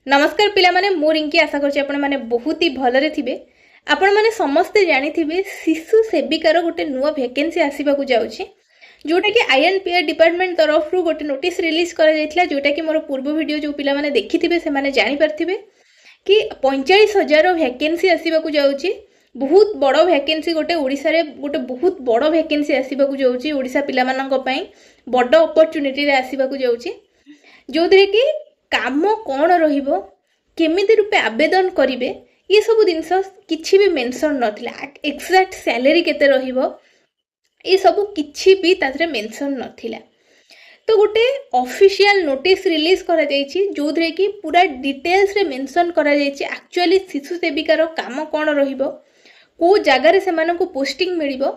नमस्कार पिला माने मु रिंकी आशा करछि आपण माने बहुत ही भलरे थिबे। आपण माने समस्ते जानि थिबे शिशु सेविकार गोटे नुआ वैकेंसी आसीबा को जाउछि जोटा कि आईएनपीआर डिपार्टमेंट तरफ रु गोटे नोटिस रिलीज करा जायतिला जोटा कि मोर पूर्व वीडियो जो पिला माने देखिथिबे से माने जानि परथिबे कि 45,000 वैकेंसी आसीबा को जाउछि। बहुत बड़ वैकेंसी गोटे ओडिसा रे गोटे बहुत बड़ वैकेंसी आसीबा को जाउछि। ओडिसा पिला मानक पई बड़ अपॉर्चुनिटी रे आसीबा को जाउछि जोदरे कि काम कौन रहिबो केमिति रूपे आवेदन करिवे ये सब जिनस किछि भी मेंशन नथिला। एक्जाक्ट सैलरी केते रहिबो ये सब किछि भी ताथरे मेंशन नथिला। तो गोटे ऑफिशियल नोटिस रिलीज करा जायछि जोदरे कि पूरा डिटेल्स रे मेंशन करा जायछि एक्चुअली शिशु सेविकार काम कौन रहिबो को जगह रे सेमान को पोस्टिंग मिलिबो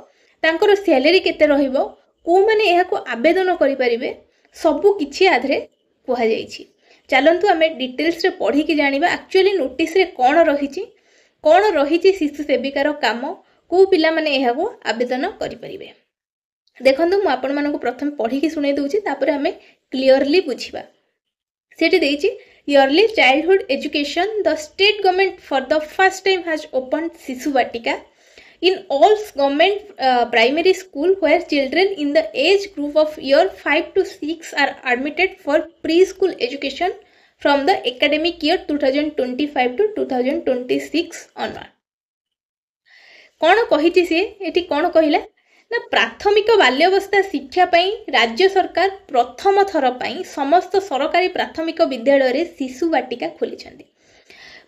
तांकर सैलरी केते रहिबो को माने एहा को आवेदन करि परिबे सब किछि आधरे कहा जायछि। चलतु आम डिटेल्स रे पढ़ी कि जानिबा एक्चुअली नोटिस रे कौन रही शिशु सेविकार काम को पिला माने एहा को आवेदन करि परिबे। देखंतु मु आपण मानको प्रथम पढ़ी कि सुनै दउछि तापर हमें क्लियरली बुझिबा। सेठी देइछि early childhood education the state government for the first time has opened Shishu Vatika in all government primary school where children in the age group of year 5 to 6 are admitted for preschool education from the academic year 2025 to 2026 onward। कौन कही सी eighty कौन कहला ना प्राथमिक बाल्यावस्था शिक्षा पई राज्य सरकार प्रथम थर पई समस्त सरकारी प्राथमिक विद्यालय रे शिशु वाटिका खोली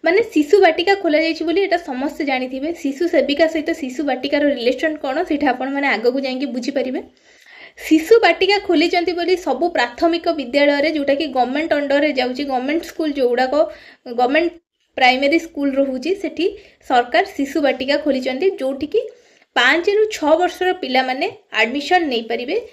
माने शिशु वाटिका खोला जाइछि बोली एटा समस्त जानि थिबे। शिशु सेविका सहित शिशु वाटिकार रिलेशन कोन सेठा आपण माने आगो को जाई कि बुझी परिबे। शिशु वाटिका खोली चंती बोली सब प्राथमिक विद्यालय रे जोटा कि गवर्नमेंट अंडर रे जाउछि गवर्नमेंट स्कूल जोडा को गवर्नमेंट प्राइमरी स्कूल रहउछि सेठी सरकार शिशु वाटिका खोली चंती जोठी कि 5 रु 6 वर्षर पिला माने एडमिशन नै परिबे।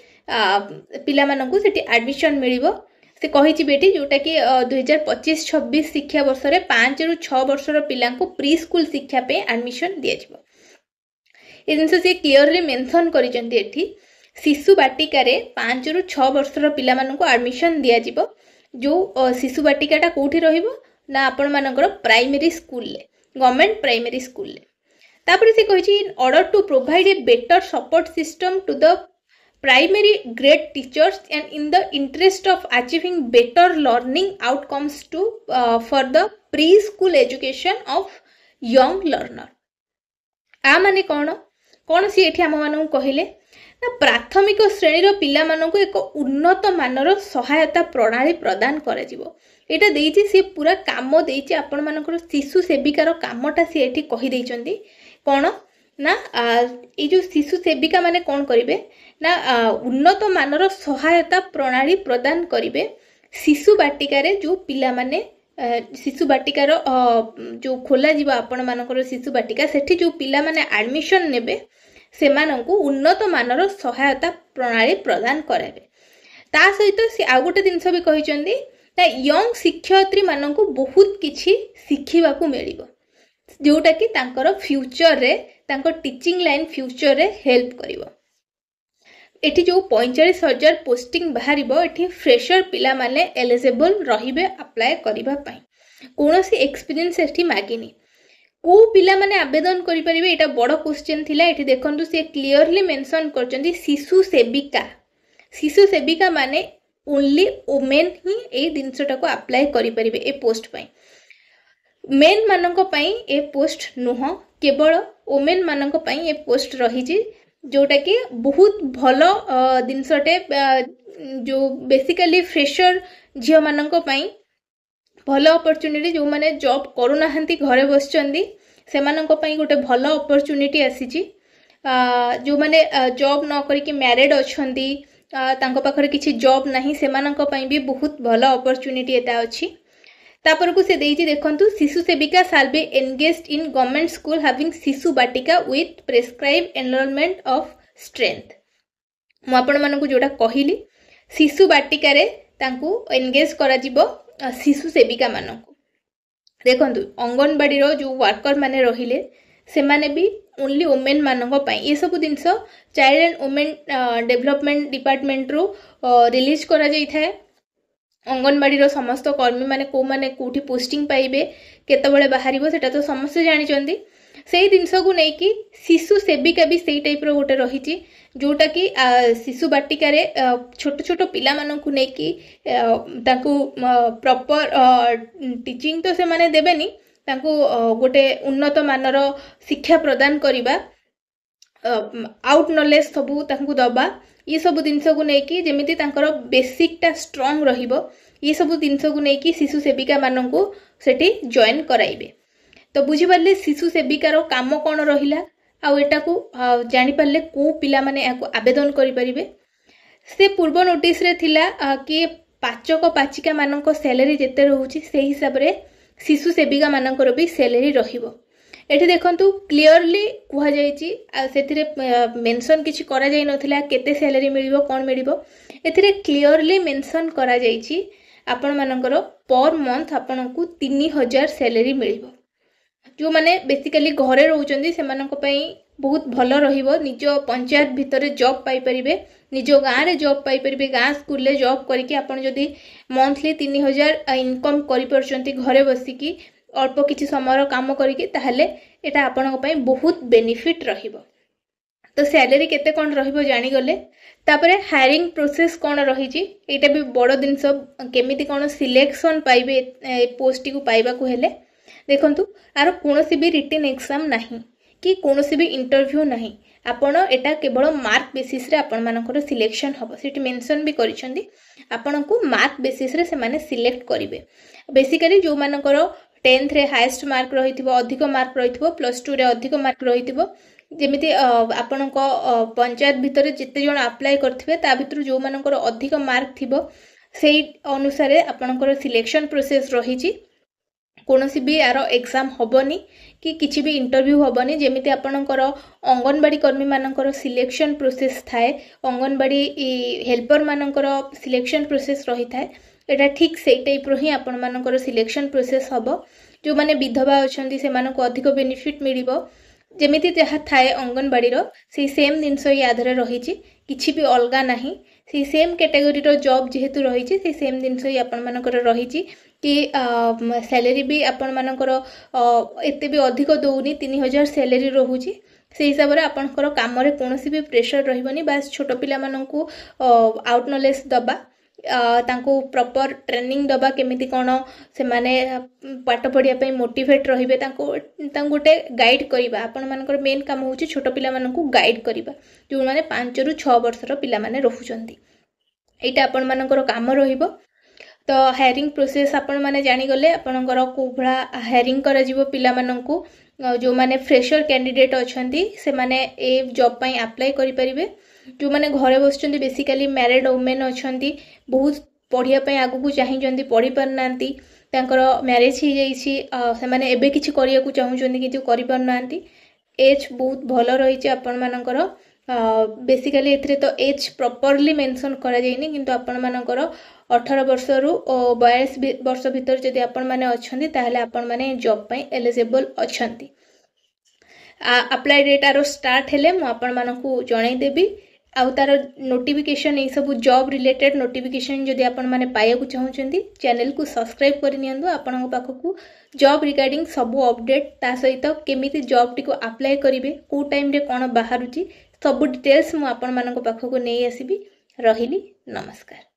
पिला मानकु सेठी एडमिशन मिलिबो से कही बेटी जोटा कि 2025-26 शिक्षा वर्ष रे 5 रु 6 वर्षर पिला प्री स्कूल शिक्षा पे एडमिशन दिया जिवो। ए जिनस से क्लियरली मेंशन करिसेंती एठी शिशु वाटिका रे 5 रु 6 वर्षर पिला मानकु एडमिशन दिया जिवो। जो शिशु वाटिकाटा कोठी रहिबो ना आपण मानकर प्राइमरी स्कूल ले गवर्नमेंट प्राइमरी स्कूल ले। तापर से कहिछि in order to provide a better support system to the primary grade teachers and in the interest of achieving better learning outcomes to for the preschool education of young learner। आ माने कौन सी एठी आम मानू कहले ना प्राथमिक श्रेणी रो पिला मानू एक उन्नत मानर सहायता प्रणाली प्रदान करा जिवो। एटा देइछि से पूरा काम देइछि आपण मानकर शिशु सेविकार कामटा से एठी कहि देइचंदी कौन ना ये जो शिशु सेविका माने कौन करिवे ना उन्नत मानर सहायता प्रणाली प्रदान करिवे शिशु वाटिका रे जो पिला माने शिशु वाटिकार जो खोला जीवा आपण मानकर शिशु वाटिका सेठी जो पिला माने एडमिशन नेबे से मानकु उन्नत मानर सहायता प्रणाली प्रदान करावे। ता सहित से आ गोटे जिनस भी कहिचंदी ना यंग शिक्षयित्री मानकु बहुत किछि शिखिबा को मिलिबो जोटा कि तांकर फ्यूचर रे तांकर टीचिंग लाइन फ्यूचर रे हेल्प करिवो। एठी जो 45,000 पोस्टिंग बाहरिबो एठी फ्रेशर पिला माने एलिजिबल रहिबे अप्लाई करिबा पई कोनोसी एक्सपीरियंस एठी मागिनी को पिला माने आवेदन करि परिबे एटा बड़ क्वेश्चन थिला। एठी देखंतु से क्लियरली मेंशन करचंदी शिशु सेविका माने ओनली वुमेन ही ए दिनसटा को अप्लाई करि परिबे ए पोस्ट पई। मेन मानक पई ए पोस्ट नुह केवल वुमेन मानक पई ए पोस्ट रही जोटा कि बहुत भल जिनसटे जो बेसिकली फ्रेशर झियो मानक पई भल अपॉर्चुनिटी जो माने जॉब करू नाहंती घरे बसचंदी से मानक पई गोटे भल अपॉर्चुनिटी आसीची। जो माने जॉब न करी कि मैरिड अछंती तांको पाखरे किछि जॉब नाही से मानक पई भी बहुत भल अपॉर्चुनिटी एटा अछि। तापर को से देइछि देखंतु Shishu Sevika shall be engaged in government school having Shishu Vatika with prescribe enrolment of strength. मु आपण मानकु जोटा कहिली शिशु वाटिका रे तांकु एंगेज करा जिवो शिशु सेविका मानकु। देखंतु अंगनवाड़ी रो जो वर्कर माने रहिले से माने भी ओनली वुमेन मानक पई ये सब जिनस child and women development department रो रिलीज करा जाई थाए। अंगनवाड़ी समस्त कर्मी मैंने कौटी पोस्टिंग पाइबे केतबेले बाहर सेटा तो समस्ते जानते से जिनस को लेकिन शिशु सेविका भी से टाइप गोटे रही जोटा कि शिशु बाटिकार छोट छोट पिला मानू नहीं प्रॉपर टीचिंग तो से माने देबेनी गोटे उन्नत मानर शिक्षा प्रदान करवा आउट नॉलेज सबू दबा ये सब जिनस को लेकिन जमीती बेसिकटा स्ट्रंग रहिबो ये सब जिनस को लेकिन शिशु सेविका मानू सेठी जॉइन कराइबे। तो बुझीपारे शिशु सेविकार काम कौन रहा आटा को जानीपारे कौ पिला माने आवेदन करें से पूर्व नोटिस रे थिला कि पाचक पाचिका मानक सैलरी जिते रोचे से हिसाब से शिशु सेविका मानकर भी सैलरी रहिबो। एठी देखंतु क्लियरली कुहा जायछि सेथिरे मेंशन किछि करा जाय नथिला केते सैलरी मिलिबो कोन मिलिबो एथिरे क्लियरली मेंशन करा जायछि आपण मानकर पर मंथ आपनकु 3000 सैलरी मिलिबो। जो माने बेसिकली घरे रहउचंदी से मानक पई बहुत भल रहिबो निज पंचायत भितर जॉब पाई परिबे निज गाँव रे जॉब पाई परिबे गाँ स्कूल रे जॉब करके आपण जदी मंथली 3000 इनकम करि परचंती घरे बसिकी अल्प किछि समय काम करके ताहले एटा आपन पई बहुत बेनिफिट रहिबो। तो सैलरी केते कोन रहिबो जानि गले तापरे हायरिंग प्रोसेस कोन रहिछि एटा भी बड़ दिनस केमिति कोन सिलेक्शन पाइबे पोस्ट को पाइबा को हेले देखंतु आरो कोनोसी भी रिटन एग्जाम नाही कि कोनोसी भी इंटरव्यू नाही आपण एटा केवल मार्क बेसिस रे आपण मानकर सिलेक्शन हबो सेठी मेंशन भी करिसंदी आपण को मार्क बेसिस रे से माने सिलेक्ट करिवे। बेसिकली जो मानकर 10th रे हाईएस्ट मार्क रहिथिबो अधिक मार्क रहिथिबो +2 रे अधिक मार्क रहिथिबो जेमिति आपण को पंचायत भितर जिते जण अप्लाई करथिबे ता भितर जो मानकर अधिक मार्क थिबो सेही अनुसार आपणकर सिलेक्शन प्रोसेस रहिछि कोनोसी भी यार एग्जाम हबनी कि किछि भी इंटरव्यू हबनी जेमिति आपणकर अंगनवाड़ी कर्मी मानकर सिलेक्शन प्रोसेस थाए अंगनवाड़ी हेल्पर मानकर सिलेक्शन प्रोसेस रही थाए एटा ठीक से टाइप रो ही आपण मानकर सिलेक्शन प्रोसेस हबो। जो माने विधवा अछंती से मानको अधिक बेनिफिट मिलिबो जेमिति जहा थाए अंगनवाड़ी रो से सेम जिनस यादरे रहिछि किछि भी अलगा नाही से सेम कैटेगरी रो जॉब जेहेतु रहिछि से सेम जिनस ही आपण मानकर रहिछि कि सैलरी भी आपण मानकर एते भी अधिक दउनी 3000 सैलरी रहुछि से हिसाब रे आपनकर काम रे कोनोसी भी प्रेशर रहिबनी बास छोट पिला माननकु आउट नॉलेज दबा तांको प्रॉपर ट्रेनिंग दबा केमिति कोन से माने पाठ पढ़िया पे मोटिवेट रहिबे तांको गोटे गाइड करिबा आपण मानकर मेन काम होछि छोट पिला माननकु गाइड करिबा जो माने 5 रु 6 वर्षर पिला माने रहुचंती एटा आपण मानकर काम रहिबो। तो हायरिंग प्रोसेस आपण माने जानि गले आपणकर कोभला हायरिंग करा जीवो पिला माननकु जो माने फ्रेशर कैंडिडेट अछंती से माने ए जॉब पई अप्लाई करि परिबे जो माने घरे बसचंती बेसिकली मैरिड वुमेन अछंती बहुत पढ़िया पई आगु को चाहिचंती पढ़ी परनांती तांकर मैरिज ही जाईछि से माने एबे किछि करिया को चाहुचंती किछु करि परनांती एज बहुत भलो रहिछि आपण मानकर बेसिकली एथरे तो एज प्रॉपर्ली मेंशन करा जाइनी किंतु आपण मानकर 18 वर्ष रु 22 वर्ष भीतर जदि आपण माने अछंती ताहले आपण माने जॉब पई एलिजिबल अछंती। अप्लाई डेट आरो स्टार्ट हेले मु आपण मानकु जणाई देबी आउ तार नोटिफिकेशन ये सब जॉब रिलेटेड नोटिफिकेशन जदि आपण माने पाया को चाहुचंती चैनल को सब्सक्राइब करि नियंदु आपण पाखकु जॉब रिगार्डिंग सब अपडेट ता सहित केमिति जॉब टी को अप्लाई करिवे को टाइम रे कोन बाहरुची सब डिटेल्स मु आपण मानक पाखकु नै आसीबी रहिली नमस्कार।